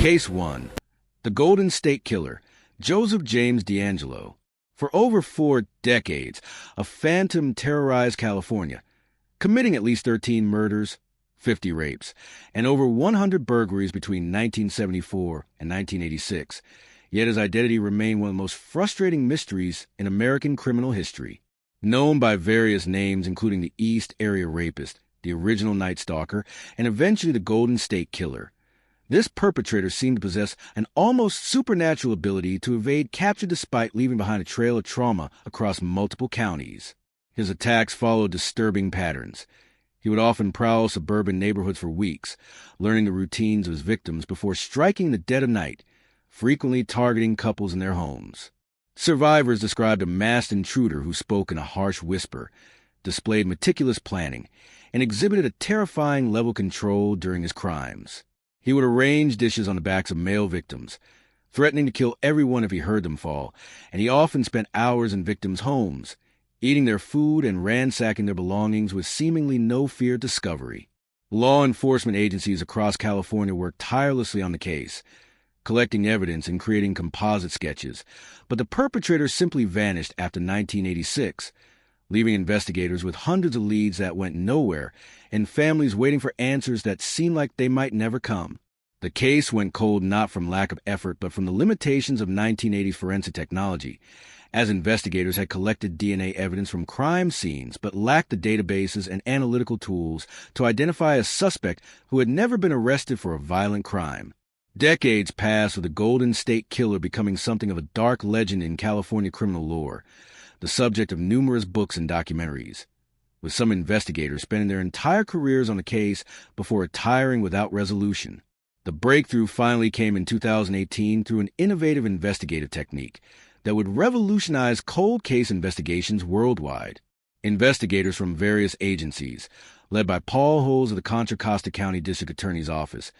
Case 1. The Golden State Killer, Joseph James DeAngelo. For over 4 decades, a phantom terrorized California, committing at least 13 murders, 50 rapes, and over 100 burglaries between 1974 and 1986. Yet his identity remained one of the most frustrating mysteries in American criminal history. Known by various names, including the East Area Rapist, the original Night Stalker, and eventually the Golden State Killer, this perpetrator seemed to possess an almost supernatural ability to evade capture despite leaving behind a trail of trauma across multiple counties. His attacks followed disturbing patterns. He would often prowl suburban neighborhoods for weeks, learning the routines of his victims before striking in the dead of night, frequently targeting couples in their homes. Survivors described a masked intruder who spoke in a harsh whisper, displayed meticulous planning, and exhibited a terrifying level of control during his crimes. He would arrange dishes on the backs of male victims, threatening to kill everyone if he heard them fall, and he often spent hours in victims' homes, eating their food and ransacking their belongings with seemingly no fear of discovery. Law enforcement agencies across California worked tirelessly on the case, collecting evidence and creating composite sketches, but the perpetrator simply vanished after 1986, leaving investigators with hundreds of leads that went nowhere and families waiting for answers that seemed like they might never come. The case went cold not from lack of effort but from the limitations of 1980s forensic technology, as investigators had collected DNA evidence from crime scenes but lacked the databases and analytical tools to identify a suspect who had never been arrested for a violent crime. Decades passed with the Golden State Killer becoming something of a dark legend in California criminal lore, the subject of numerous books and documentaries, with some investigators spending their entire careers on the case before retiring without resolution. The breakthrough finally came in 2018 through an innovative investigative technique that would revolutionize cold case investigations worldwide. Investigators from various agencies, led by Paul Holes of the Contra Costa County District Attorney's Office,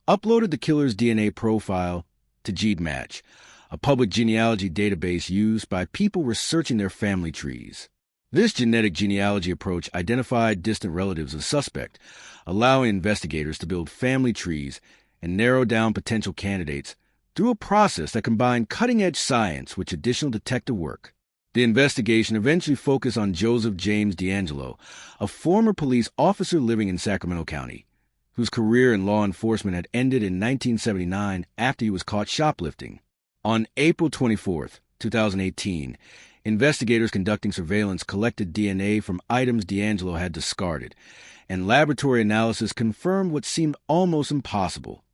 uploaded the killer's DNA profile to GeneMatch, a public genealogy database used by people researching their family trees. This genetic genealogy approach identified distant relatives of the suspect, allowing investigators to build family trees and narrow down potential candidates through a process that combined cutting-edge science with traditional detective work. The investigation eventually focused on Joseph James DeAngelo, a former police officer living in Sacramento County, whose career in law enforcement had ended in 1979 after he was caught shoplifting. On April 24, 2018, investigators conducting surveillance collected DNA from items DeAngelo had discarded, and laboratory analysis confirmed what seemed almost impossible.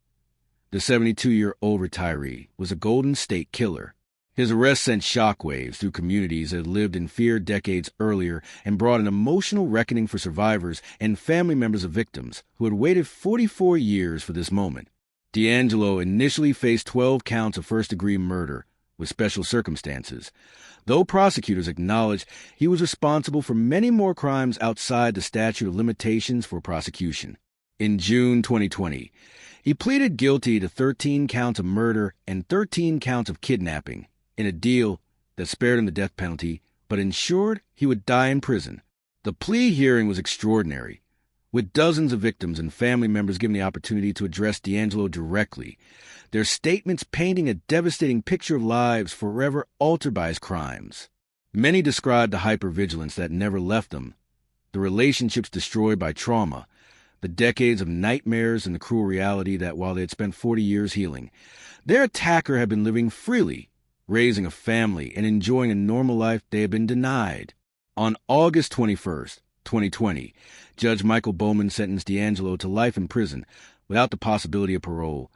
The 72-year-old retiree was a Golden State Killer. His arrest sent shockwaves through communities that had lived in fear decades earlier and brought an emotional reckoning for survivors and family members of victims who had waited 44 years for this moment. DeAngelo initially faced 12 counts of first-degree murder with special circumstances, though prosecutors acknowledged he was responsible for many more crimes outside the statute of limitations for prosecution. In June 2020, he pleaded guilty to 13 counts of murder and 13 counts of kidnapping in a deal that spared him the death penalty but ensured he would die in prison. The plea hearing was extraordinary, with dozens of victims and family members given the opportunity to address DeAngelo directly, their statements painting a devastating picture of lives forever altered by his crimes. Many described the hypervigilance that never left them, the relationships destroyed by trauma, the decades of nightmares and the cruel reality that while they had spent 40 years healing, their attacker had been living freely, raising a family and enjoying a normal life they had been denied. On August 21st, 2020, Judge Michael Bowman sentenced DeAngelo to life in prison without the possibility of parole,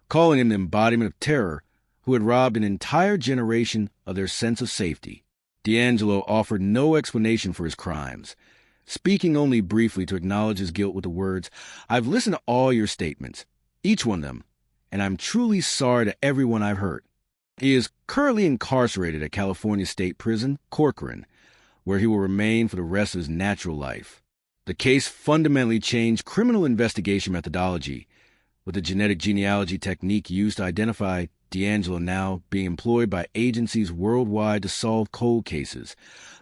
calling him the embodiment of terror who had robbed an entire generation of their sense of safety. DeAngelo offered no explanation for his crimes, speaking only briefly to acknowledge his guilt with the words, "I've listened to all your statements, each one of them, and I'm truly sorry to everyone I've hurt." He is currently incarcerated at California State Prison, Corcoran, where he will remain for the rest of his natural life. The case fundamentally changed criminal investigation methodology, with the genetic genealogy technique used to identify DeAngelo now being employed by agencies worldwide to solve cold cases,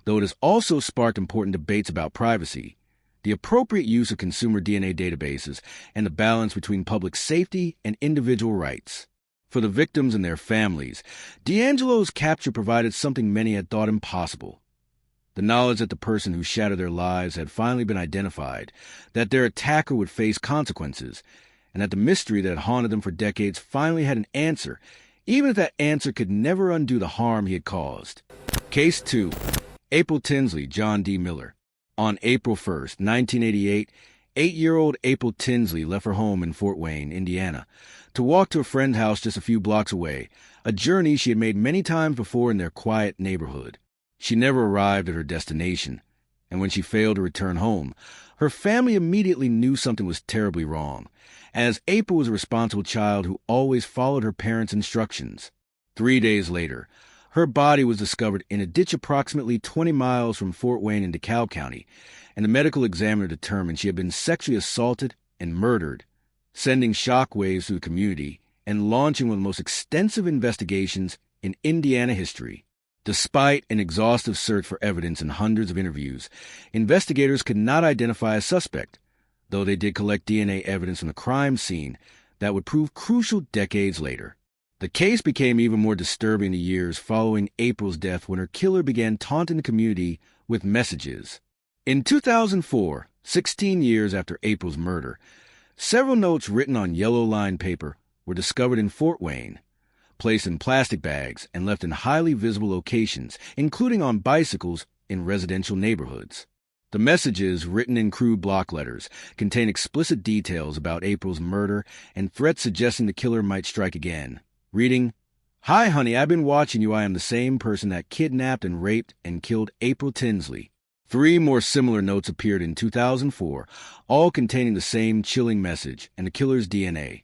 though it has also sparked important debates about privacy, the appropriate use of consumer DNA databases, and the balance between public safety and individual rights. For the victims and their families, DeAngelo's capture provided something many had thought impossible. The knowledge that the person who shattered their lives had finally been identified, that their attacker would face consequences, and that the mystery that had haunted them for decades finally had an answer, even if that answer could never undo the harm he had caused. Case 2. April Tinsley, John D. Miller. On April 1st, 1988, 8-year-old April Tinsley left her home in Fort Wayne, Indiana, to walk to a friend's house just a few blocks away, a journey she had made many times before in their quiet neighborhood. She never arrived at her destination, and when she failed to return home, her family immediately knew something was terribly wrong, as April was a responsible child who always followed her parents' instructions. 3 days later, her body was discovered in a ditch approximately 20 miles from Fort Wayne in DeKalb County, and the medical examiner determined she had been sexually assaulted and murdered, sending shockwaves through the community and launching one of the most extensive investigations in Indiana history. Despite an exhaustive search for evidence and hundreds of interviews, investigators could not identify a suspect, though they did collect DNA evidence from the crime scene that would prove crucial decades later. The case became even more disturbing in the years following April's death when her killer began taunting the community with messages. In 2004, 16 years after April's murder, several notes written on yellow-lined paper were discovered in Fort Wayne, placed in plastic bags and left in highly visible locations, including on bicycles in residential neighborhoods. The messages, written in crude block letters, contain explicit details about April's murder and threats suggesting the killer might strike again, reading, "Hi, honey, I've been watching you. I am the same person that kidnapped and raped and killed April Tinsley." 3 more similar notes appeared in 2004, all containing the same chilling message and the killer's DNA,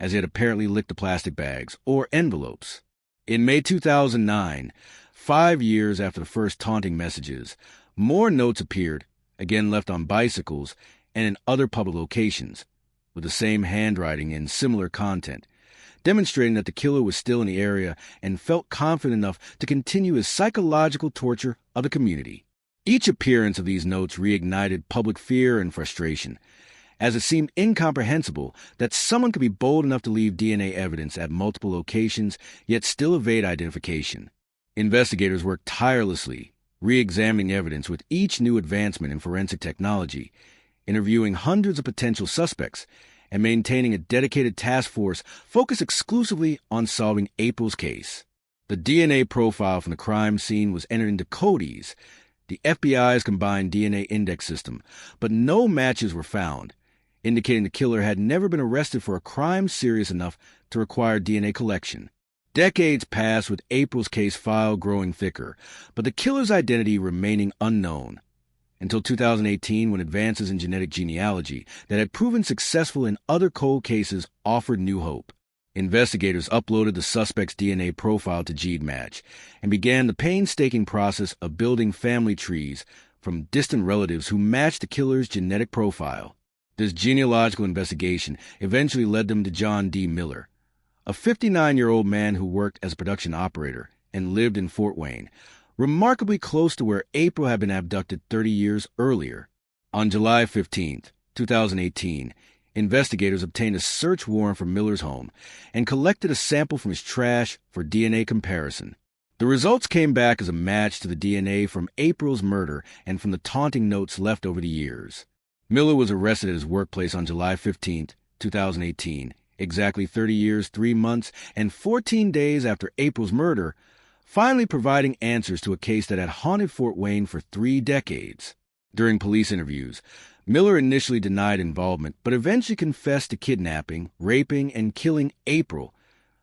as he had apparently licked the plastic bags or envelopes. In May 2009, 5 years after the first taunting messages, more notes appeared, again left on bicycles and in other public locations, with the same handwriting and similar content, demonstrating that the killer was still in the area and felt confident enough to continue his psychological torture of the community. Each appearance of these notes reignited public fear and frustration, as it seemed incomprehensible that someone could be bold enough to leave DNA evidence at multiple locations, yet still evade identification. Investigators worked tirelessly, re-examining evidence with each new advancement in forensic technology, interviewing hundreds of potential suspects, and maintaining a dedicated task force focused exclusively on solving April's case. The DNA profile from the crime scene was entered into CODIS, the FBI's combined DNA index system, but no matches were found, indicating the killer had never been arrested for a crime serious enough to require DNA collection. Decades passed with April's case file growing thicker, but the killer's identity remaining unknown, until 2018 when advances in genetic genealogy that had proven successful in other cold cases offered new hope. Investigators uploaded the suspect's DNA profile to GeneMatch and began the painstaking process of building family trees from distant relatives who matched the killer's genetic profile. This genealogical investigation eventually led them to John D. Miller, a 59-year-old man who worked as a production operator and lived in Fort Wayne, remarkably close to where April had been abducted 30 years earlier. On July 15, 2018, investigators obtained a search warrant for Miller's home and collected a sample from his trash for DNA comparison. The results came back as a match to the DNA from April's murder and from the taunting notes left over the years. Miller was arrested at his workplace on July 15, 2018, exactly 30 years, 3 months, and 14 days after April's murder, finally providing answers to a case that had haunted Fort Wayne for 3 decades. During police interviews, Miller initially denied involvement, but eventually confessed to kidnapping, raping, and killing April,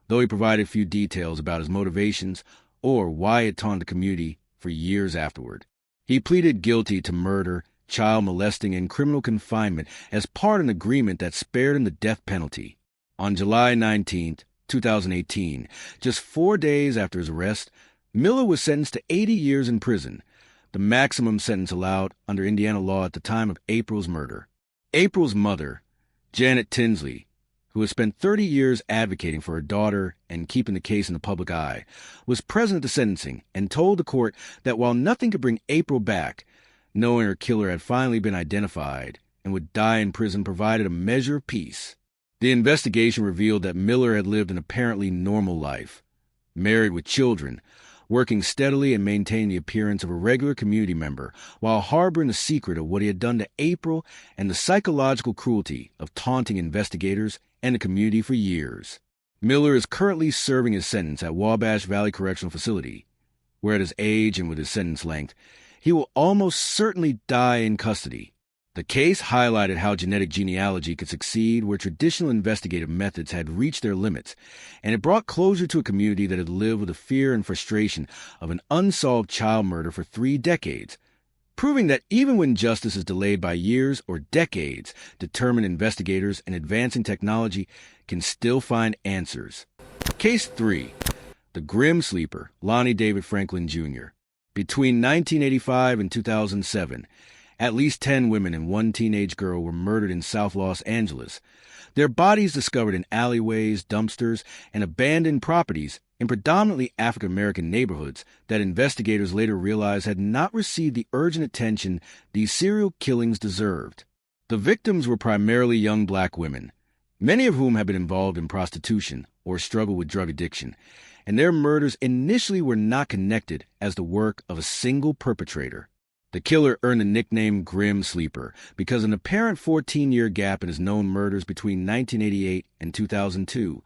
though he provided few details about his motivations or why he had taunted the community for years afterward. He pleaded guilty to murder, child molesting, and criminal confinement as part of an agreement that spared him the death penalty. On July 19, 2018, just 4 days after his arrest, Miller was sentenced to 80 years in prison, the maximum sentence allowed under Indiana law at the time of April's murder. April's mother, Janet Tinsley, who had spent 30 years advocating for her daughter and keeping the case in the public eye, was present at the sentencing and told the court that while nothing could bring April back, knowing her killer had finally been identified and would die in prison provided a measure of peace. The investigation revealed that Miller had lived an apparently normal life, married with children, working steadily and maintaining the appearance of a regular community member while harboring the secret of what he had done to April and the psychological cruelty of taunting investigators and the community for years. Miller is currently serving his sentence at Wabash Valley Correctional Facility, where at his age and with his sentence length, he will almost certainly die in custody. The case highlighted how genetic genealogy could succeed where traditional investigative methods had reached their limits, and it brought closure to a community that had lived with the fear and frustration of an unsolved child murder for 3 decades, proving that even when justice is delayed by years or decades, determined investigators and advancing technology can still find answers. Case 3. The Grim Sleeper, Lonnie David Franklin, Jr. Between 1985 and 2007, at least 10 women and 1 teenage girl were murdered in South Los Angeles, their bodies discovered in alleyways, dumpsters, and abandoned properties in predominantly African-American neighborhoods that investigators later realized had not received the urgent attention these serial killings deserved. The victims were primarily young black women, many of whom had been involved in prostitution or struggled with drug addiction, and their murders initially were not connected as the work of a single perpetrator. The killer earned the nickname Grim Sleeper because of an apparent 14-year gap in his known murders between 1988 and 2002,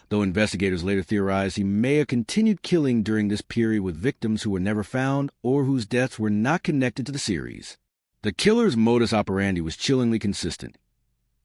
though investigators later theorized he may have continued killing during this period with victims who were never found or whose deaths were not connected to the series. The killer's modus operandi was chillingly consistent.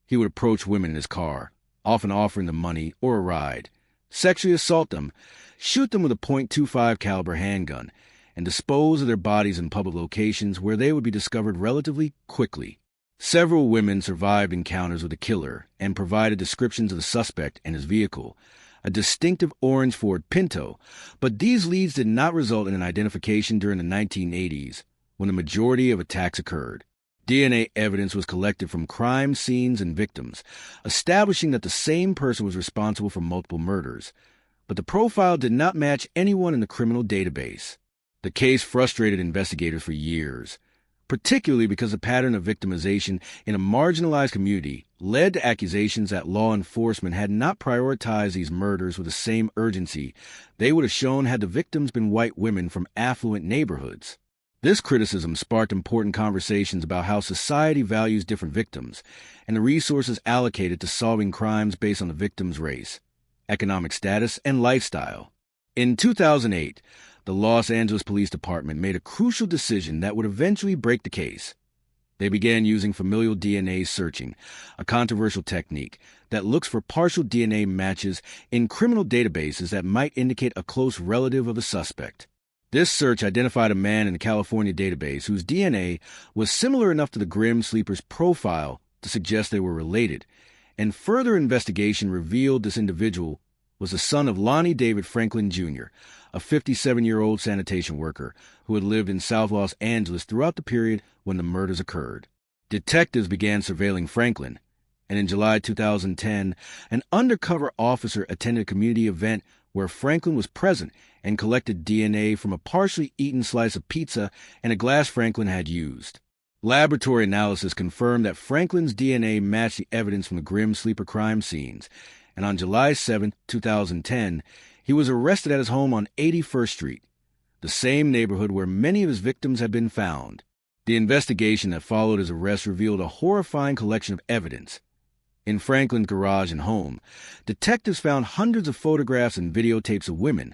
He would approach women in his car, often offering them money or a ride, sexually assault them, shoot them with a .25 caliber handgun, and dispose of their bodies in public locations where they would be discovered relatively quickly. Several women survived encounters with the killer and provided descriptions of the suspect and his vehicle, a distinctive orange Ford Pinto, but these leads did not result in an identification during the 1980s, when the majority of attacks occurred. DNA evidence was collected from crime scenes and victims, establishing that the same person was responsible for multiple murders, but the profile did not match anyone in the criminal database. The case frustrated investigators for years, particularly because the pattern of victimization in a marginalized community led to accusations that law enforcement had not prioritized these murders with the same urgency they would have shown had the victims been white women from affluent neighborhoods. This criticism sparked important conversations about how society values different victims and the resources allocated to solving crimes based on the victim's race, economic status, and lifestyle. In 2008, the Los Angeles Police Department made a crucial decision that would eventually break the case. They began using familial DNA searching, a controversial technique that looks for partial DNA matches in criminal databases that might indicate a close relative of a suspect. This search identified a man in a California database whose DNA was similar enough to the Grim Sleeper's profile to suggest they were related, and further investigation revealed this individual was the son of Lonnie David Franklin, Jr., a 57-year-old sanitation worker who had lived in South Los Angeles throughout the period when the murders occurred. Detectives began surveilling Franklin, and in July 2010, an undercover officer attended a community event where Franklin was present and collected DNA from a partially eaten slice of pizza and a glass Franklin had used. Laboratory analysis confirmed that Franklin's DNA matched the evidence from the Grim Sleeper crime scenes, and on July 7, 2010, he was arrested at his home on 81st Street, the same neighborhood where many of his victims had been found. The investigation that followed his arrest revealed a horrifying collection of evidence. In Franklin's garage and home, detectives found hundreds of photographs and videotapes of women,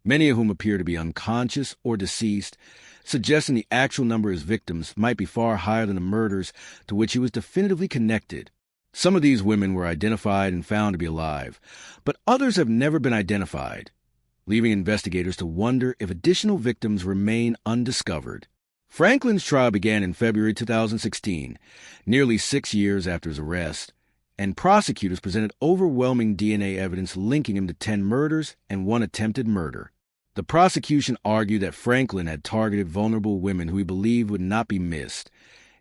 many of whom appear to be unconscious or deceased, suggesting the actual number of his victims might be far higher than the murders to which he was definitively connected. Some of these women were identified and found to be alive, but others have never been identified, leaving investigators to wonder if additional victims remain undiscovered. Franklin's trial began in February 2016, nearly 6 years after his arrest, and prosecutors presented overwhelming DNA evidence linking him to 10 murders and 1 attempted murder. The prosecution argued that Franklin had targeted vulnerable women who he believed would not be missed,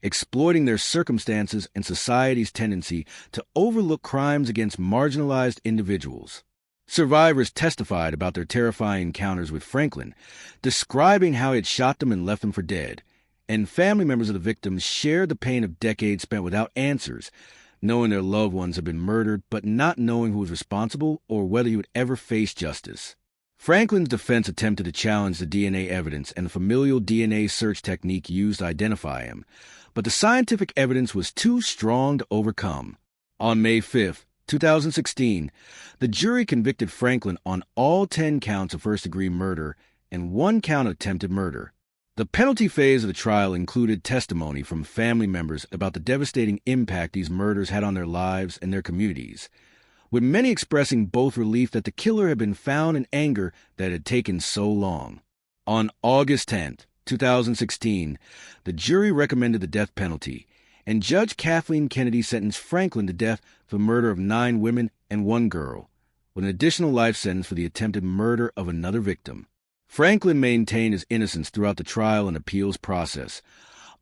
exploiting their circumstances and society's tendency to overlook crimes against marginalized individuals. Survivors testified about their terrifying encounters with Franklin, describing how he had shot them and left them for dead, and family members of the victims shared the pain of decades spent without answers, knowing their loved ones had been murdered but not knowing who was responsible or whether he would ever face justice. Franklin's defense attempted to challenge the DNA evidence and the familial DNA search technique used to identify him, but the scientific evidence was too strong to overcome. On May 5, 2016, the jury convicted Franklin on all 10 counts of first-degree murder and 1 count of attempted murder. The penalty phase of the trial included testimony from family members about the devastating impact these murders had on their lives and their communities, with many expressing both relief that the killer had been found and anger that it had taken so long. On August 10, 2016, the jury recommended the death penalty, and Judge Kathleen Kennedy sentenced Franklin to death for the murder of 9 women and 1 girl, with an additional life sentence for the attempted murder of another victim. Franklin maintained his innocence throughout the trial and appeals process,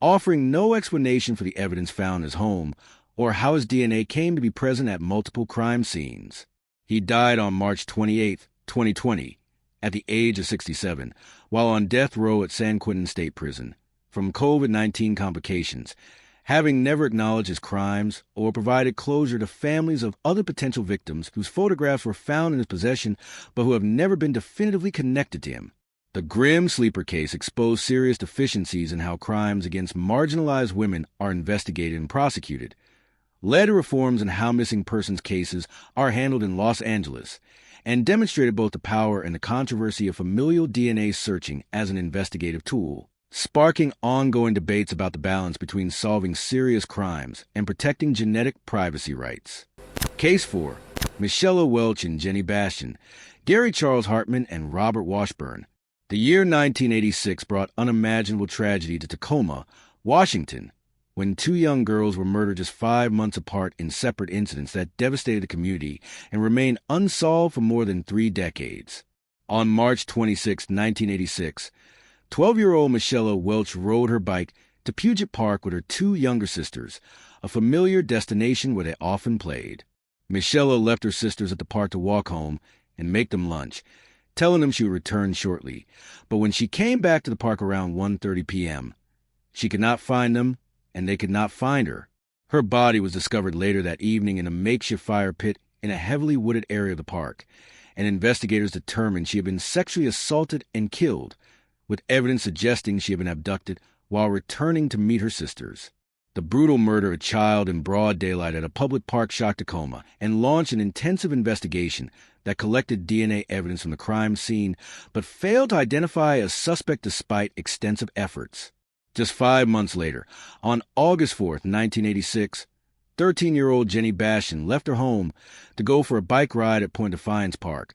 offering no explanation for the evidence found in his home or how his DNA came to be present at multiple crime scenes. He died on March 28, 2020, at the age of 67, while on death row at San Quentin State Prison, from COVID-19 complications, having never acknowledged his crimes or provided closure to families of other potential victims whose photographs were found in his possession but who have never been definitively connected to him. The grim Sleeper case exposed serious deficiencies in how crimes against marginalized women are investigated and prosecuted, led to reforms in how missing persons cases are handled in Los Angeles, and demonstrated both the power and the controversy of familial DNA searching as an investigative tool, sparking ongoing debates about the balance between solving serious crimes and protecting genetic privacy rights. Case 4. Michelle Welch and Jenny Bastian, Gary Charles Hartman, and Robert Washburn. The year 1986 brought unimaginable tragedy to Tacoma, Washington, when 2 young girls were murdered just 5 months apart in separate incidents that devastated the community and remained unsolved for more than 3 decades. On March 26, 1986, 12-year-old Michelle Welch rode her bike to Puget Park with her 2 younger sisters, a familiar destination where they often played. Michelle left her sisters at the park to walk home and make them lunch, telling them she would return shortly. But when she came back to the park around 1:30 p.m., she could not find them, and they could not find her. Her body was discovered later that evening in a makeshift fire pit in a heavily wooded area of the park, and investigators determined she had been sexually assaulted and killed, with evidence suggesting she had been abducted while returning to meet her sisters. The brutal murder of a child in broad daylight at a public park shocked Tacoma and launched an intensive investigation that collected DNA evidence from the crime scene but failed to identify a suspect despite extensive efforts. Just 5 months later, on August 4, 1986, 13-year-old Jenny Bastian left her home to go for a bike ride at Point Defiance Park,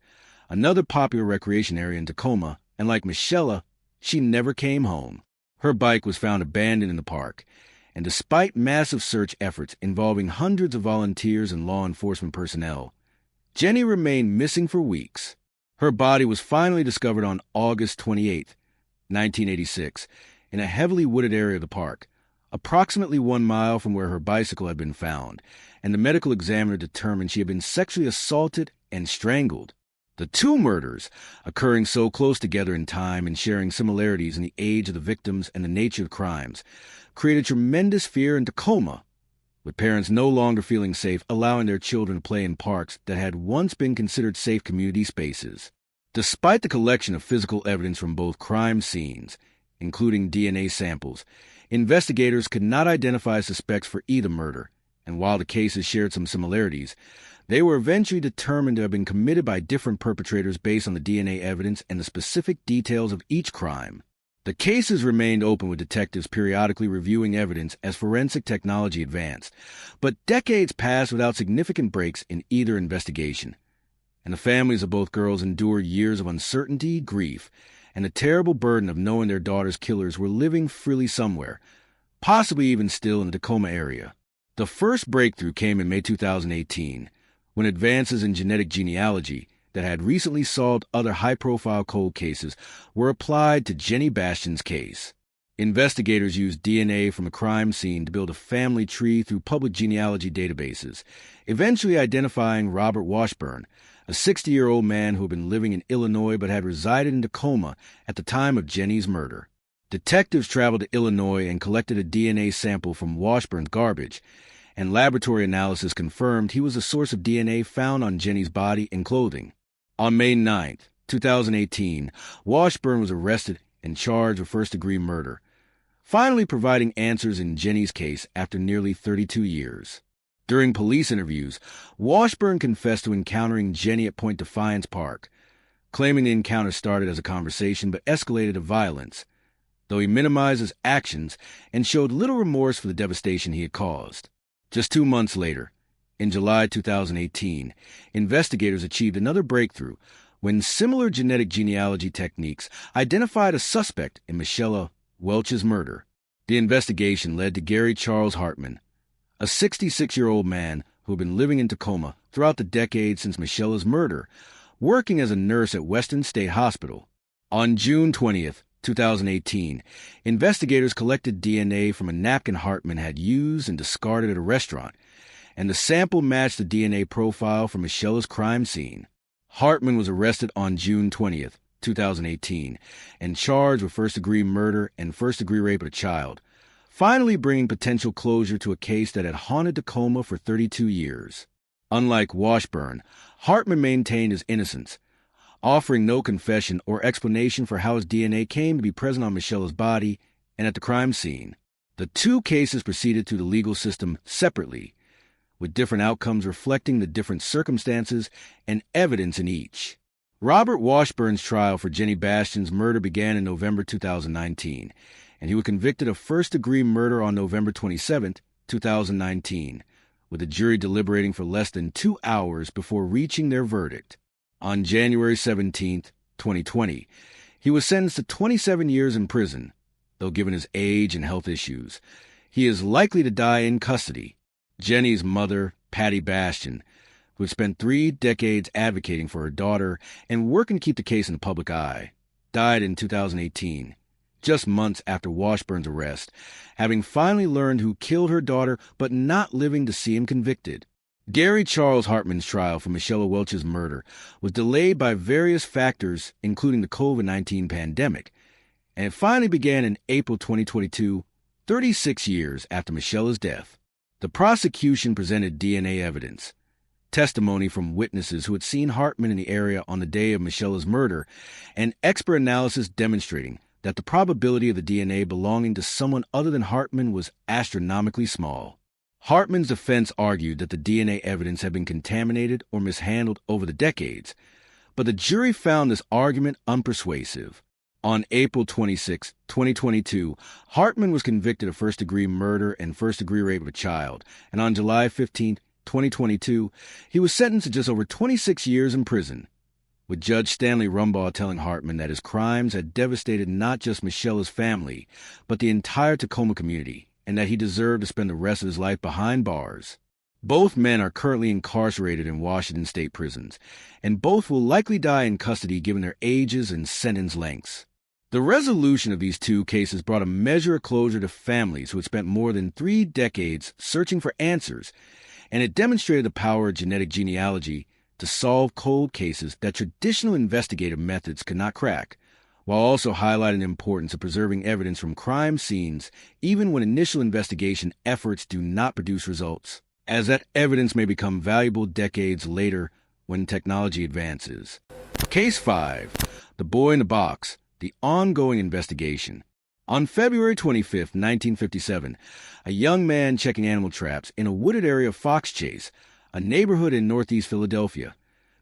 another popular recreation area in Tacoma, and like Michelle, she never came home. Her bike was found abandoned in the park, and despite massive search efforts involving hundreds of volunteers and law enforcement personnel, Jenny remained missing for weeks. Her body was finally discovered on August 28, 1986, in a heavily wooded area of the park, approximately 1 mile from where her bicycle had been found, and the medical examiner determined she had been sexually assaulted and strangled. The 2 murders, occurring so close together in time and sharing similarities in the age of the victims and the nature of crimes, created tremendous fear in Tacoma, with parents no longer feeling safe allowing their children to play in parks that had once been considered safe community spaces. Despite the collection of physical evidence from both crime scenes, including DNA samples, investigators could not identify suspects for either murder, and while the cases shared some similarities, they were eventually determined to have been committed by different perpetrators based on the DNA evidence and the specific details of each crime. The cases remained open with detectives periodically reviewing evidence as forensic technology advanced, but decades passed without significant breaks in either investigation, and the families of both girls endured years of uncertainty, grief, and the terrible burden of knowing their daughters' killers were living freely somewhere, possibly even still in the Tacoma area. The first breakthrough came in May 2018, when advances in genetic genealogy that had recently solved other high-profile cold cases were applied to Jenny Bastian's case. Investigators used DNA from a crime scene to build a family tree through public genealogy databases, eventually identifying Robert Washburn, a 60-year-old man who had been living in Illinois but had resided in Tacoma at the time of Jenny's murder. Detectives traveled to Illinois and collected a DNA sample from Washburn's garbage, and laboratory analysis confirmed he was the source of DNA found on Jenny's body and clothing. On May 9, 2018, Washburn was arrested and charged with first-degree murder, finally providing answers in Jenny's case after nearly 32 years. During police interviews, Washburn confessed to encountering Jenny at Point Defiance Park, claiming the encounter started as a conversation but escalated to violence, though he minimized his actions and showed little remorse for the devastation he had caused. Just 2 months later, in July 2018, investigators achieved another breakthrough when similar genetic genealogy techniques identified a suspect in Michelle Welch's murder. The investigation led to Gary Charles Hartman, a 66-year-old man who had been living in Tacoma throughout the decades since Michelle's murder, working as a nurse at Western State Hospital. On June 20th, 2018, investigators collected DNA from a napkin Hartman had used and discarded at a restaurant, and the sample matched the DNA profile from Michelle's crime scene. Hartman was arrested on June 20th, 2018, and charged with first-degree murder and first-degree rape of a child, finally bringing potential closure to a case that had haunted Tacoma for 32 years. Unlike Washburn, Hartman maintained his innocence, offering no confession or explanation for how his DNA came to be present on Michelle's body and at the crime scene. The two cases proceeded through the legal system separately, with different outcomes reflecting the different circumstances and evidence in each. Robert Washburn's trial for Jenny Bastian's murder began in November 2019, and he was convicted of first-degree murder on November 27, 2019, with the jury deliberating for less than 2 hours before reaching their verdict. On January 17, 2020, he was sentenced to 27 years in prison, though given his age and health issues, he is likely to die in custody. Jenny's mother, Patty Bastian, who had spent 3 decades advocating for her daughter and working to keep the case in the public eye, died in 2018, just months after Washburn's arrest, having finally learned who killed her daughter but not living to see him convicted. Gary Charles Hartman's trial for Michelle Welch's murder was delayed by various factors, including the COVID-19 pandemic, and it finally began in April 2022, 36 years after Michelle's death. The prosecution presented DNA evidence, testimony from witnesses who had seen Hartman in the area on the day of Michelle's murder, and expert analysis demonstrating that the probability of the DNA belonging to someone other than Hartman was astronomically small. Hartman's defense argued that the DNA evidence had been contaminated or mishandled over the decades, but the jury found this argument unpersuasive. On April 26, 2022, Hartman was convicted of first-degree murder and first-degree rape of a child, and on July 15, 2022, he was sentenced to just over 26 years in prison, with Judge Stanley Rumbaugh telling Hartman that his crimes had devastated not just Michelle's family, but the entire Tacoma community, and that he deserved to spend the rest of his life behind bars. Both men are currently incarcerated in Washington state prisons, and both will likely die in custody given their ages and sentence lengths. The resolution of these two cases brought a measure of closure to families who had spent more than 3 decades searching for answers, and it demonstrated the power of genetic genealogy to solve cold cases that traditional investigative methods could not crack, while also highlighting the importance of preserving evidence from crime scenes even when initial investigation efforts do not produce results, as that evidence may become valuable decades later when technology advances. Case 5. The Boy in the Box. The ongoing investigation. On February 25, 1957, a young man checking animal traps in a wooded area of Fox Chase, a neighborhood in northeast Philadelphia,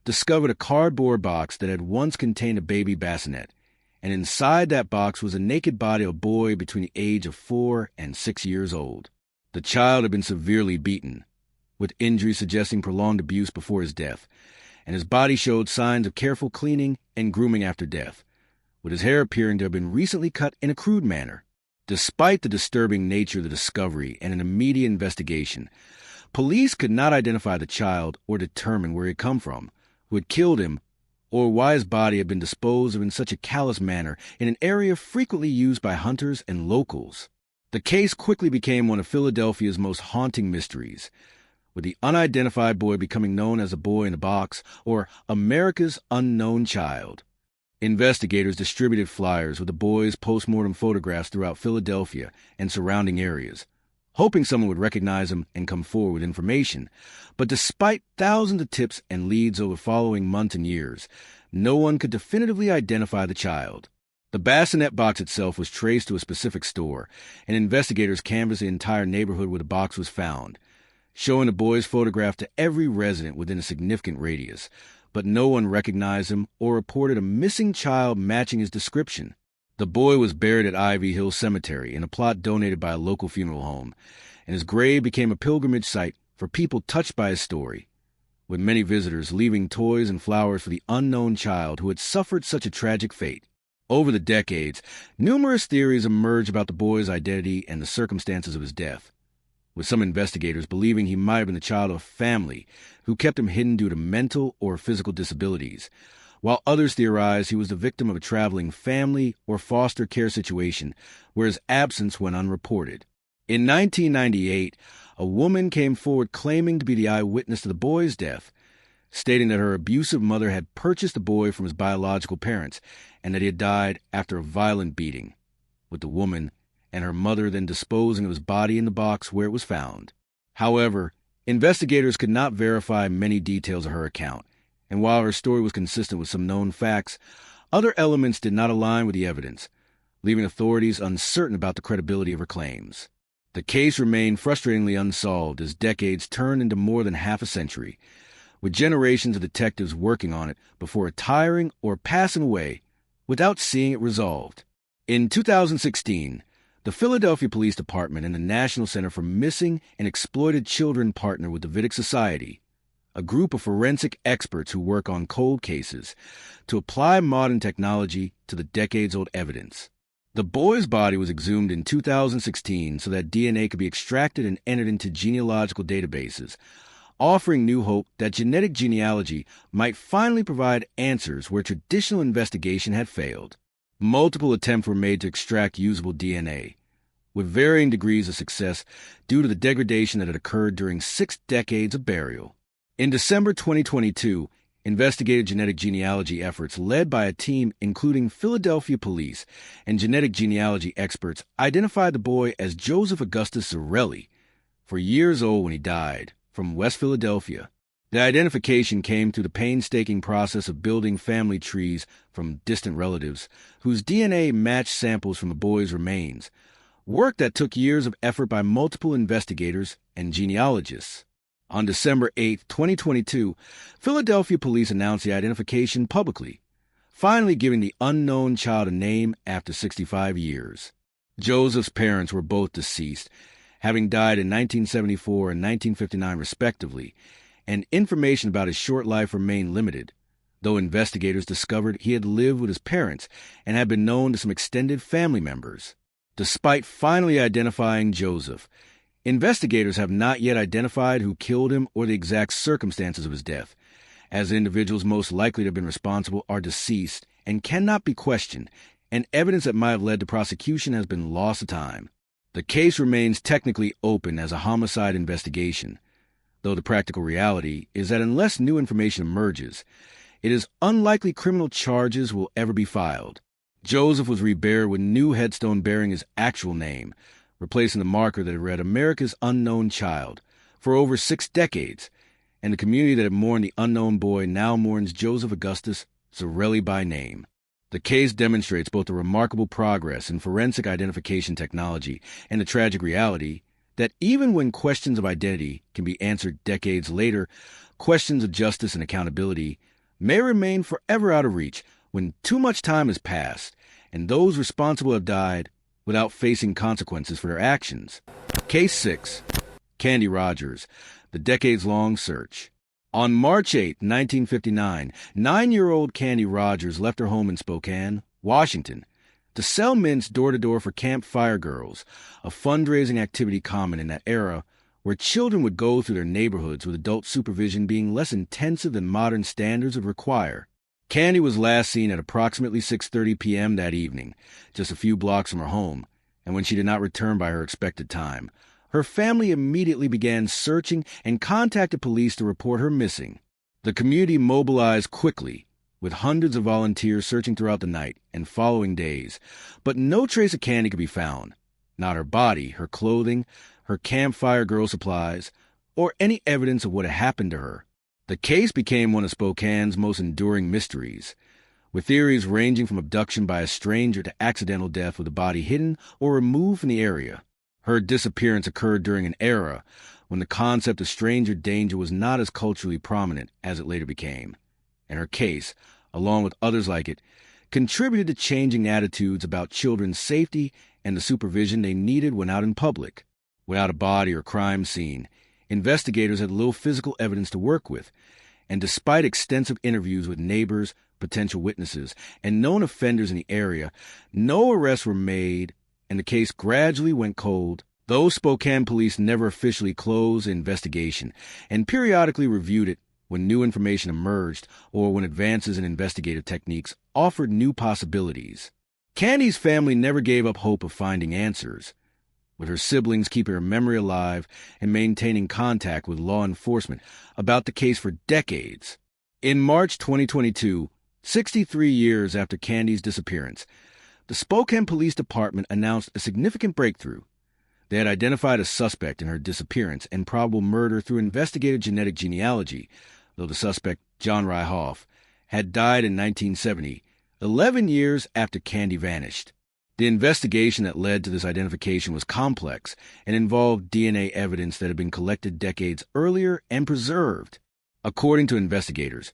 discovered a cardboard box that had once contained a baby bassinet, and inside that box was a naked body of a boy between the age of 4 and 6 years old. The child had been severely beaten, with injuries suggesting prolonged abuse before his death, and his body showed signs of careful cleaning and grooming after death, with his hair appearing to have been recently cut in a crude manner. Despite the disturbing nature of the discovery and an immediate investigation, police could not identify the child or determine where he had come from, who had killed him, or why his body had been disposed of in such a callous manner in an area frequently used by hunters and locals. The case quickly became one of Philadelphia's most haunting mysteries, with the unidentified boy becoming known as the Boy in the Box or America's Unknown Child. Investigators distributed flyers with the boys' postmortem photographs throughout Philadelphia and surrounding areas, hoping someone would recognize them and come forward with information. But despite thousands of tips and leads over following months and years, no one could definitively identify the child. The bassinet box itself was traced to a specific store, and investigators canvassed the entire neighborhood where the box was found, showing the boy's photograph to every resident within a significant radius, but no one recognized him or reported a missing child matching his description. The boy was buried at Ivy Hill Cemetery in a plot donated by a local funeral home, and his grave became a pilgrimage site for people touched by his story, with many visitors leaving toys and flowers for the unknown child who had suffered such a tragic fate. Over the decades, numerous theories emerged about the boy's identity and the circumstances of his death, with some investigators believing he might have been the child of a family who kept him hidden due to mental or physical disabilities, while others theorized he was the victim of a traveling family or foster care situation where his absence went unreported. In 1998, a woman came forward claiming to be the eyewitness to the boy's death, stating that her abusive mother had purchased the boy from his biological parents and that he had died after a violent beating, with the woman and her mother then disposing of his body in the box where it was found. However, investigators could not verify many details of her account, and while her story was consistent with some known facts, other elements did not align with the evidence, leaving authorities uncertain about the credibility of her claims. The case remained frustratingly unsolved as decades turned into more than half a century, with generations of detectives working on it before retiring or passing away without seeing it resolved. In 2016, the Philadelphia Police Department and the National Center for Missing and Exploited Children partner with the Vidic Society, a group of forensic experts who work on cold cases, to apply modern technology to the decades-old evidence. The boy's body was exhumed in 2016 so that DNA could be extracted and entered into genealogical databases, offering new hope that genetic genealogy might finally provide answers where traditional investigation had failed. Multiple attempts were made to extract usable DNA, with varying degrees of success due to the degradation that had occurred during 6 decades of burial. In December 2022, investigative genetic genealogy efforts led by a team including Philadelphia police and genetic genealogy experts identified the boy as Joseph Augustus Zarelli, 4 years old when he died, from West Philadelphia. The identification came through the painstaking process of building family trees from distant relatives, whose DNA matched samples from the boy's remains, work that took years of effort by multiple investigators and genealogists. On December 8, 2022, Philadelphia police announced the identification publicly, finally giving the unknown child a name after 65 years. Joseph's parents were both deceased, having died in 1974 and 1959 respectively, and information about his short life remained limited, though investigators discovered he had lived with his parents and had been known to some extended family members. Despite finally identifying Joseph, investigators have not yet identified who killed him or the exact circumstances of his death, as the individuals most likely to have been responsible are deceased and cannot be questioned, and evidence that might have led to prosecution has been lost to time. The case remains technically open as a homicide investigation, though the practical reality is that unless new information emerges, it is unlikely criminal charges will ever be filed. Joseph was reburied with a new headstone bearing his actual name, replacing the marker that had read America's Unknown Child for over 6 decades, and the community that had mourned the unknown boy now mourns Joseph Augustus Zarelli by name. The case demonstrates both the remarkable progress in forensic identification technology and the tragic reality that even when questions of identity can be answered decades later, questions of justice and accountability may remain forever out of reach when too much time has passed and those responsible have died without facing consequences for their actions. Case 6. Candy Rogers, the decades-long search. On March 8, 1959, 9-year-old Candy Rogers left her home in Spokane, Washington, to sell mints door-to-door for Camp Fire Girls, a fundraising activity common in that era where children would go through their neighborhoods with adult supervision being less intensive than modern standards would require. Candy was last seen at approximately 6:30 p.m. that evening, just a few blocks from her home, and when she did not return by her expected time, her family immediately began searching and contacted police to report her missing. The community mobilized quickly, with hundreds of volunteers searching throughout the night and following days. But no trace of Candy could be found. Not her body, her clothing, her campfire girl supplies, or any evidence of what had happened to her. The case became one of Spokane's most enduring mysteries, with theories ranging from abduction by a stranger to accidental death with the body hidden or removed from the area. Her disappearance occurred during an era when the concept of stranger danger was not as culturally prominent as it later became, and her case, along with others like it, contributed to changing attitudes about children's safety and the supervision they needed when out in public. Without a body or crime scene, investigators had little physical evidence to work with, and despite extensive interviews with neighbors, potential witnesses, and known offenders in the area, no arrests were made, and the case gradually went cold. Though Spokane police never officially closed the investigation and periodically reviewed it when new information emerged or when advances in investigative techniques offered new possibilities. Candy's family never gave up hope of finding answers, with her siblings keeping her memory alive and maintaining contact with law enforcement about the case for decades. In March 2022, 63 years after Candy's disappearance, the Spokane Police Department announced a significant breakthrough. They had identified a suspect in her disappearance and probable murder through investigative genetic genealogy, though the suspect, John Ryhoff, had died in 1970, 11 years after Candy vanished. The investigation that led to this identification was complex and involved DNA evidence that had been collected decades earlier and preserved. According to investigators,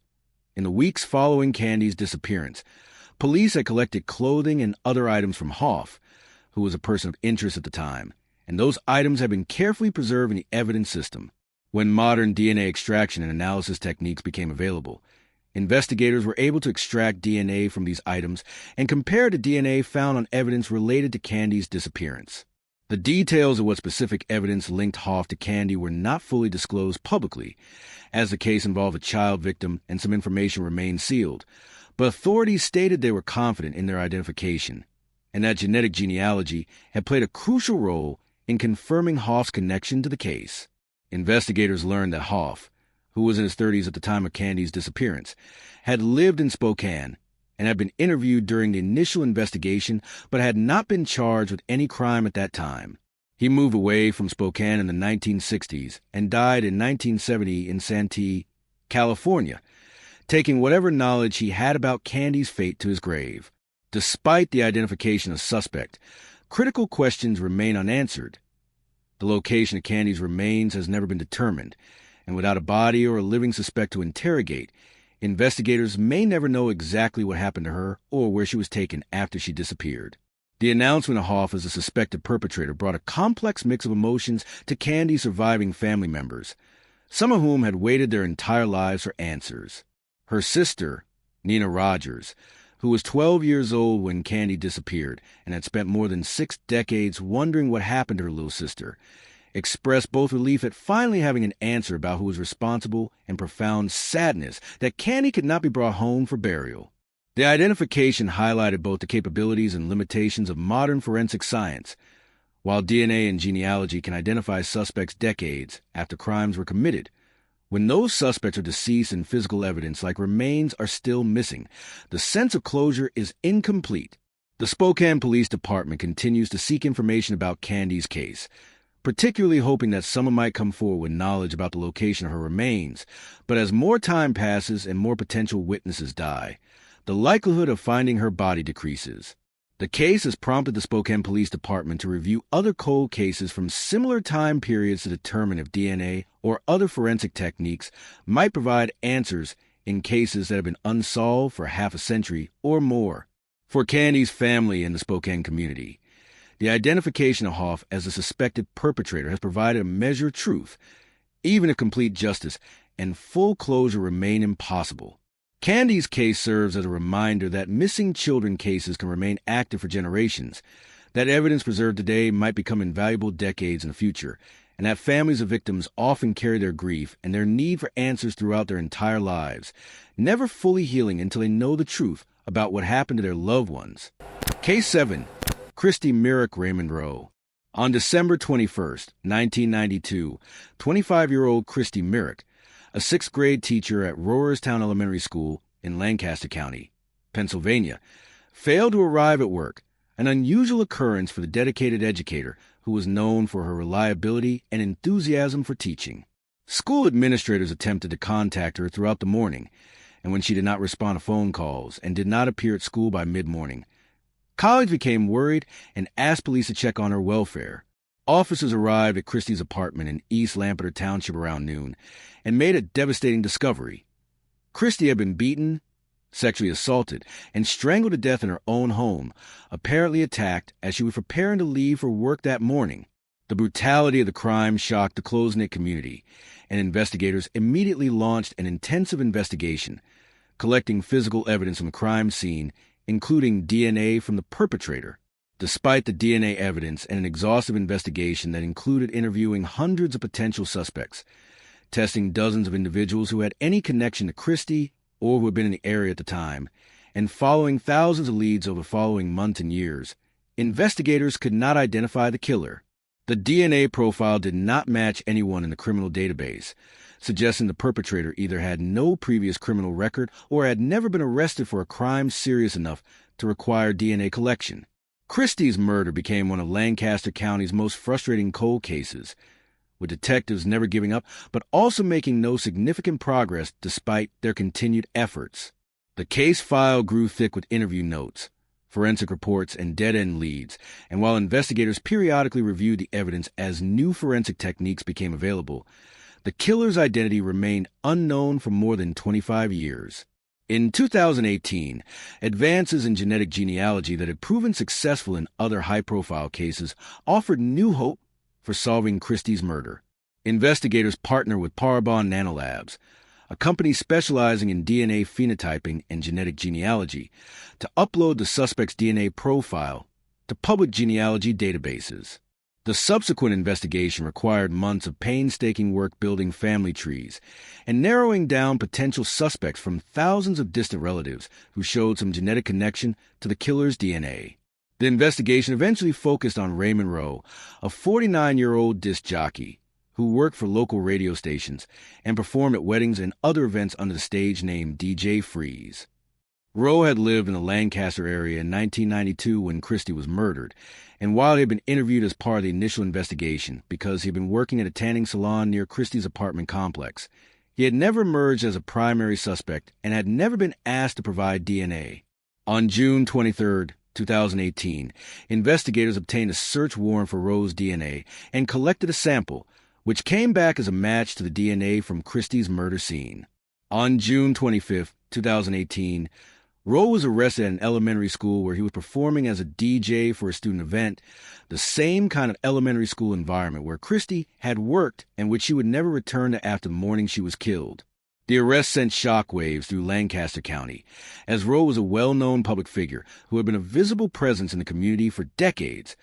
in the weeks following Candy's disappearance, police had collected clothing and other items from Hoff, who was a person of interest at the time, and those items had been carefully preserved in the evidence system. When modern DNA extraction and analysis techniques became available, investigators were able to extract DNA from these items and compare to DNA found on evidence related to Candy's disappearance. The details of what specific evidence linked Hoff to Candy were not fully disclosed publicly, as the case involved a child victim and some information remained sealed, but authorities stated they were confident in their identification, and that genetic genealogy had played a crucial role in confirming Hoff's connection to the case. Investigators learned that Hoff, who was in his 30s at the time of Candy's disappearance, had lived in Spokane and had been interviewed during the initial investigation but had not been charged with any crime at that time. He moved away from Spokane in the 1960s and died in 1970 in Santee, California, taking whatever knowledge he had about Candy's fate to his grave. Despite the identification of suspect, critical questions remain unanswered. The location of Candy's remains has never been determined, and without a body or a living suspect to interrogate, investigators may never know exactly what happened to her or where she was taken after she disappeared. The announcement of Hoff as a suspected perpetrator brought a complex mix of emotions to Candy's surviving family members, some of whom had waited their entire lives for answers. Her sister, Nina Rogers, who was 12 years old when Candy disappeared and had spent more than 6 decades wondering what happened to her little sister, expressed both relief at finally having an answer about who was responsible and profound sadness that Candy could not be brought home for burial. The identification highlighted both the capabilities and limitations of modern forensic science. While DNA and genealogy can identify suspects decades after crimes were committed, when those suspects are deceased and physical evidence like remains are still missing, the sense of closure is incomplete. The Spokane Police Department continues to seek information about Candy's case, particularly hoping that someone might come forward with knowledge about the location of her remains. But as more time passes and more potential witnesses die, the likelihood of finding her body decreases. The case has prompted the Spokane Police Department to review other cold cases from similar time periods to determine if DNA or other forensic techniques might provide answers in cases that have been unsolved for half a century or more. For Candy's family and the Spokane community, the identification of Hoff as a suspected perpetrator has provided a measure of truth, even if complete justice and full closure remain impossible. Candy's case serves as a reminder that missing children cases can remain active for generations, that evidence preserved today might become invaluable decades in the future, and that families of victims often carry their grief and their need for answers throughout their entire lives, never fully healing until they know the truth about what happened to their loved ones. Case 7. Christy Myrick Raymond Rowe. On December 21st, 1992, 25-year-old Christy Myrick, a 6th grade teacher at Rohrerstown Elementary School in Lancaster County, Pennsylvania, failed to arrive at work, an unusual occurrence for the dedicated educator who was known for her reliability and enthusiasm for teaching. School administrators attempted to contact her throughout the morning, and when she did not respond to phone calls and did not appear at school by mid-morning, colleagues became worried and asked police to check on her welfare. Officers arrived at Christie's apartment in East Lampeter Township around noon and made a devastating discovery. Christie had been beaten, sexually assaulted, and strangled to death in her own home, apparently attacked as she was preparing to leave for work that morning. The brutality of the crime shocked the close-knit community, and investigators immediately launched an intensive investigation, collecting physical evidence from the crime scene, including DNA from the perpetrator. Despite the DNA evidence and an exhaustive investigation that included interviewing hundreds of potential suspects, testing dozens of individuals who had any connection to Christie or who had been in the area at the time, and following thousands of leads over the following months and years, investigators could not identify the killer. The DNA profile did not match anyone in the criminal database, suggesting the perpetrator either had no previous criminal record or had never been arrested for a crime serious enough to require DNA collection. Christie's murder became one of Lancaster County's most frustrating cold cases, with detectives never giving up but also making no significant progress despite their continued efforts. The case file grew thick with interview notes, forensic reports, and dead-end leads, and while investigators periodically reviewed the evidence as new forensic techniques became available, the killer's identity remained unknown for more than 25 years. In 2018, advances in genetic genealogy that had proven successful in other high-profile cases offered new hope for solving Christie's murder. Investigators partnered with Parabon Nanolabs, a company specializing in DNA phenotyping and genetic genealogy, to upload the suspect's DNA profile to public genealogy databases. The subsequent investigation required months of painstaking work building family trees and narrowing down potential suspects from thousands of distant relatives who showed some genetic connection to the killer's DNA. The investigation eventually focused on Raymond Rowe, a 49-year-old disc jockey who worked for local radio stations and performed at weddings and other events under the stage name DJ Freeze. Rowe had lived in the Lancaster area in 1992 when Christie was murdered, and while he had been interviewed as part of the initial investigation because he had been working at a tanning salon near Christie's apartment complex, he had never emerged as a primary suspect and had never been asked to provide DNA. On June 23, 2018, investigators obtained a search warrant for Rowe's DNA and collected a sample, which came back as a match to the DNA from Christie's murder scene. On June 25, 2018, Rowe was arrested at an elementary school where he was performing as a DJ for a student event, the same kind of elementary school environment where Christie had worked and which she would never return to after the morning she was killed. The arrest sent shockwaves through Lancaster County, as Rowe was a well-known public figure who had been a visible presence in the community for decades,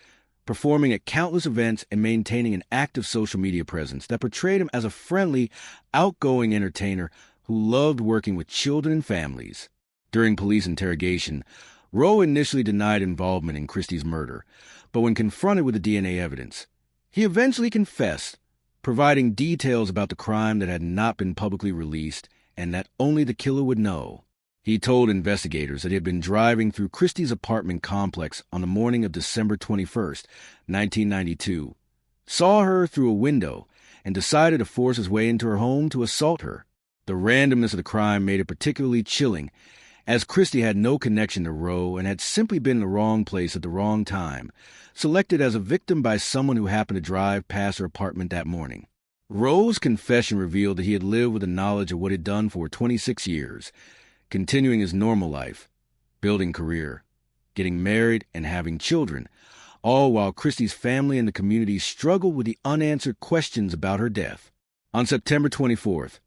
performing at countless events and maintaining an active social media presence that portrayed him as a friendly, outgoing entertainer who loved working with children and families. During police interrogation, Rowe initially denied involvement in Christie's murder, but when confronted with the DNA evidence, he eventually confessed, providing details about the crime that had not been publicly released and that only the killer would know. He told investigators that he had been driving through Christie's apartment complex on the morning of December 21, 1992, saw her through a window, and decided to force his way into her home to assault her. The randomness of the crime made it particularly chilling, as Christie had no connection to Rowe and had simply been in the wrong place at the wrong time, selected as a victim by someone who happened to drive past her apartment that morning. Rowe's confession revealed that he had lived with the knowledge of what he'd done for 26 years, continuing his normal life, building career, getting married, and having children, all while Christie's family and the community struggled with the unanswered questions about her death. On September 24th,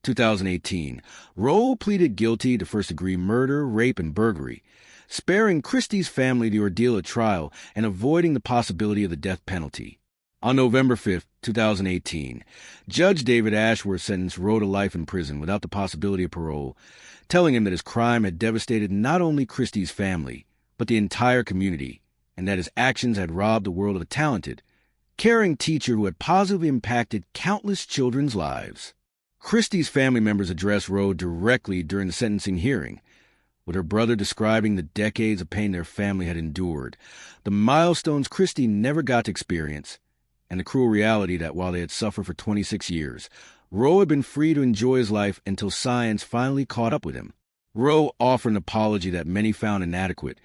2018, Rowe pleaded guilty to first-degree murder, rape, and burglary, sparing Christie's family the ordeal at trial and avoiding the possibility of the death penalty. On November 5, 2018, Judge David Ashworth sentenced Rowe to life in prison without the possibility of parole, telling him that his crime had devastated not only Christie's family, but the entire community, and that his actions had robbed the world of a talented, caring teacher who had positively impacted countless children's lives. Christie's family members addressed Rowe directly during the sentencing hearing, with her brother describing the decades of pain their family had endured, the milestones Christie never got to experience, and the cruel reality that while they had suffered for 26 years, Rowe had been free to enjoy his life until science finally caught up with him. Rowe offered an apology that many found inadequate,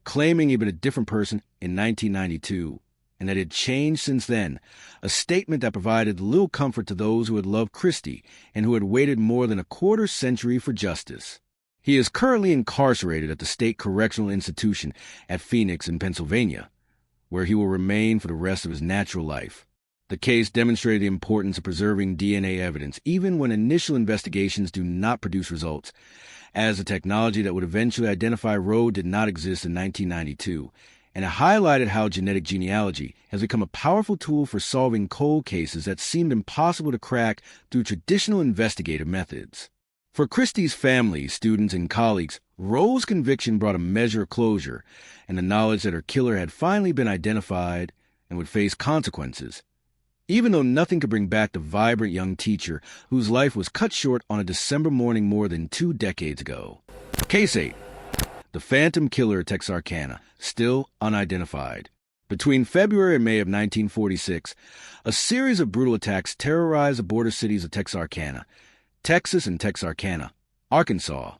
claiming he'd been a different person in 1992, and that it had changed since then, a statement that provided little comfort to those who had loved Christie and who had waited more than a quarter century for justice. He is currently incarcerated at the State Correctional Institution at Phoenix in Pennsylvania, where he will remain for the rest of his natural life. The case demonstrated the importance of preserving DNA evidence, even when initial investigations do not produce results, as the technology that would eventually identify Rowe did not exist in 1992, and it highlighted how genetic genealogy has become a powerful tool for solving cold cases that seemed impossible to crack through traditional investigative methods. For Christie's family, students, and colleagues, Rowe's conviction brought a measure of closure and the knowledge that her killer had finally been identified and would face consequences, even though nothing could bring back the vibrant young teacher whose life was cut short on a December morning more than 2 decades ago. Case 8. The Phantom Killer at Texarkana, still unidentified. Between February and May of 1946, a series of brutal attacks terrorized the border cities of Texarkana, Texas, and Texarkana, Arkansas,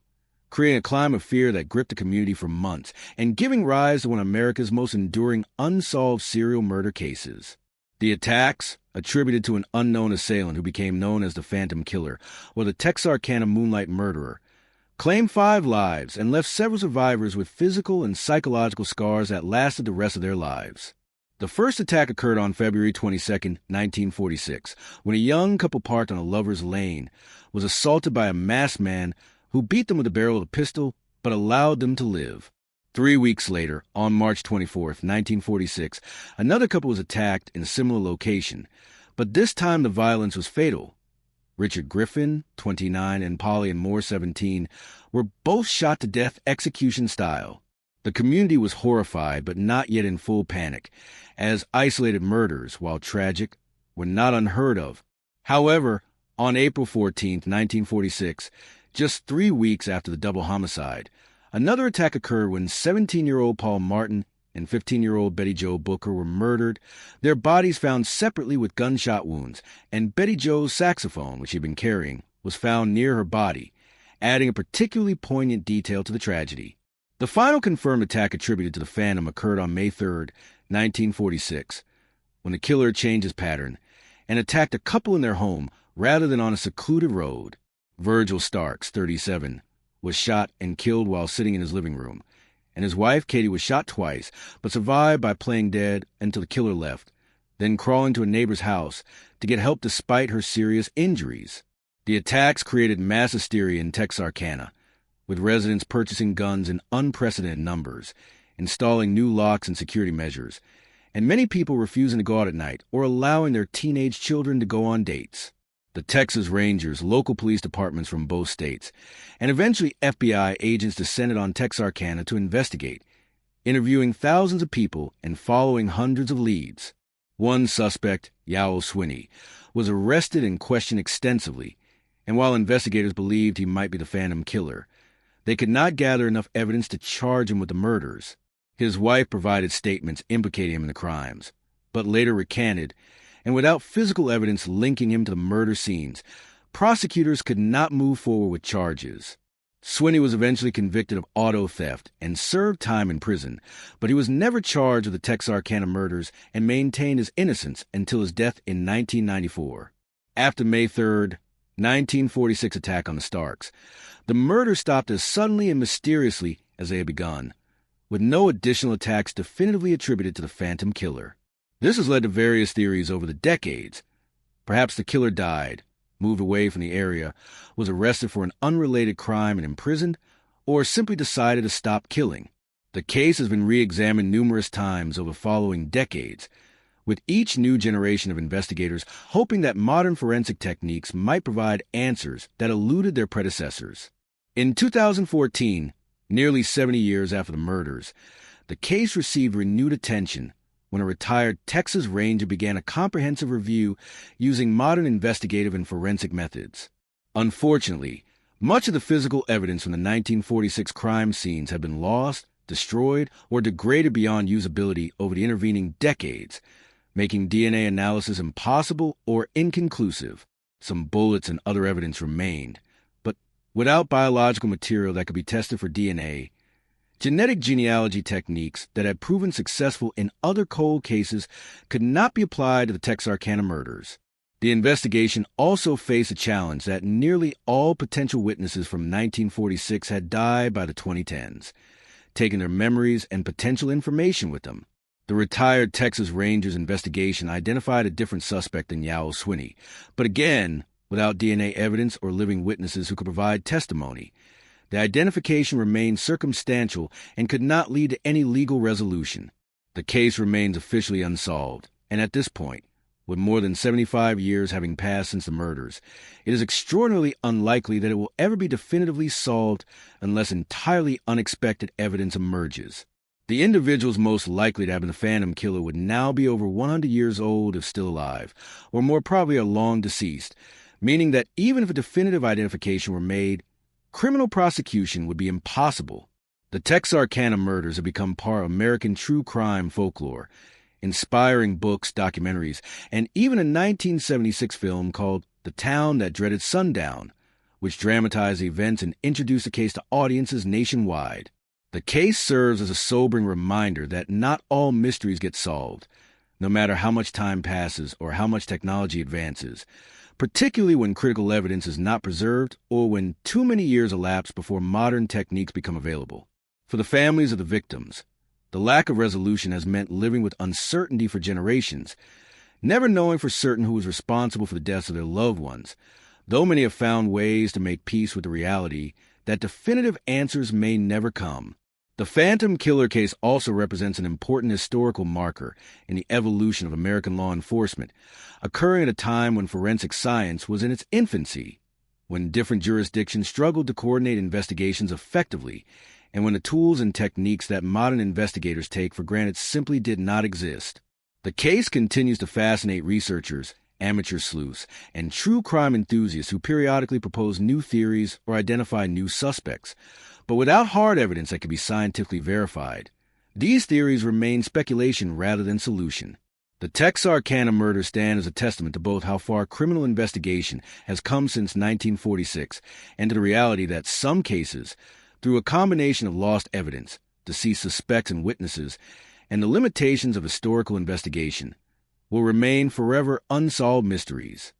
creating a climate of fear that gripped the community for months and giving rise to one of America's most enduring unsolved serial murder cases. The attacks, attributed to an unknown assailant who became known as the Phantom Killer or the Texarkana Moonlight Murderer, claimed 5 lives and left several survivors with physical and psychological scars that lasted the rest of their lives. The first attack occurred on February 22, 1946, when a young couple parked on a lover's lane was assaulted by a masked man who beat them with the barrel of a pistol but allowed them to live. 3 weeks later, on March 24, 1946, another couple was attacked in a similar location, but this time the violence was fatal. Richard Griffin, 29, and Polly and Moore, 17, were both shot to death execution style. The community was horrified but not yet in full panic, as isolated murders, while tragic, were not unheard of. However, on April 14, 1946, just 3 weeks after the double homicide, another attack occurred when 17-year-old Paul Martin and 15-year-old Betty Jo Booker were murdered, their bodies found separately with gunshot wounds, and Betty Jo's saxophone, which she had been carrying, was found near her body, adding a particularly poignant detail to the tragedy. The final confirmed attack attributed to the Phantom occurred on May 3, 1946, when the killer changed his pattern and attacked a couple in their home rather than on a secluded road. Virgil Starks, 37, was shot and killed while sitting in his living room, and his wife, Katie, was shot twice, but survived by playing dead until the killer left, then crawling to a neighbor's house to get help despite her serious injuries. The attacks created mass hysteria in Texarkana, with residents purchasing guns in unprecedented numbers, installing new locks and security measures, and many people refusing to go out at night or allowing their teenage children to go on dates. The Texas Rangers, local police departments from both states, and eventually FBI agents descended on Texarkana to investigate, interviewing thousands of people and following hundreds of leads. One suspect, Yao Swinney, was arrested and questioned extensively, and while investigators believed he might be the Phantom Killer, they could not gather enough evidence to charge him with the murders. His wife provided statements implicating him in the crimes, but later recanted, and without physical evidence linking him to the murder scenes, prosecutors could not move forward with charges. Swinney was eventually convicted of auto theft and served time in prison, but he was never charged with the Texarkana murders and maintained his innocence until his death in 1994. After May 3, 1946 attack on the Starks, the murder stopped as suddenly and mysteriously as they had begun, with no additional attacks definitively attributed to the Phantom Killer. This has led to various theories over the decades. Perhaps the killer died, moved away from the area, was arrested for an unrelated crime and imprisoned, or simply decided to stop killing. The case has been re-examined numerous times over the following decades, with each new generation of investigators hoping that modern forensic techniques might provide answers that eluded their predecessors. In 2014, nearly 70 years after the murders, the case received renewed attention when a retired Texas Ranger began a comprehensive review using modern investigative and forensic methods. Unfortunately, much of the physical evidence from the 1946 crime scenes have been lost, destroyed, or degraded beyond usability over the intervening decades, making DNA analysis impossible or inconclusive. Some bullets and other evidence remained, but without biological material that could be tested for DNA, genetic genealogy techniques that had proven successful in other cold cases could not be applied to the Texarkana murders. The investigation also faced a challenge that nearly all potential witnesses from 1946 had died by the 2010s, taking their memories and potential information with them. The retired Texas Rangers investigation identified a different suspect than Yao Swinney, but again, without DNA evidence or living witnesses who could provide testimony. The identification remained circumstantial and could not lead to any legal resolution. The case remains officially unsolved, and at this point, with more than 75 years having passed since the murders, it is extraordinarily unlikely that it will ever be definitively solved unless entirely unexpected evidence emerges. The individuals most likely to have been the Phantom Killer would now be over 100 years old if still alive, or more probably are long deceased, meaning that even if a definitive identification were made, criminal prosecution would be impossible. The Texarkana murders have become part of American true crime folklore, inspiring books, documentaries, and even a 1976 film called The Town That Dreaded Sundown, which dramatized the events and introduced the case to audiences nationwide. The case serves as a sobering reminder that not all mysteries get solved, no matter how much time passes or how much technology advances, particularly when critical evidence is not preserved or when too many years elapse before modern techniques become available. For the families of the victims, the lack of resolution has meant living with uncertainty for generations, never knowing for certain who was responsible for the deaths of their loved ones, though many have found ways to make peace with the reality that definitive answers may never come. The Phantom Killer case also represents an important historical marker in the evolution of American law enforcement, occurring at a time when forensic science was in its infancy, when different jurisdictions struggled to coordinate investigations effectively, and when the tools and techniques that modern investigators take for granted simply did not exist. The case continues to fascinate researchers, amateur sleuths, and true crime enthusiasts who periodically propose new theories or identify new suspects, but without hard evidence that can be scientifically verified. These theories remain speculation rather than solution. The Texarkana murders stand as a testament to both how far criminal investigation has come since 1946 and to the reality that some cases, through a combination of lost evidence, deceased suspects and witnesses, and the limitations of historical investigation, will remain forever unsolved mysteries.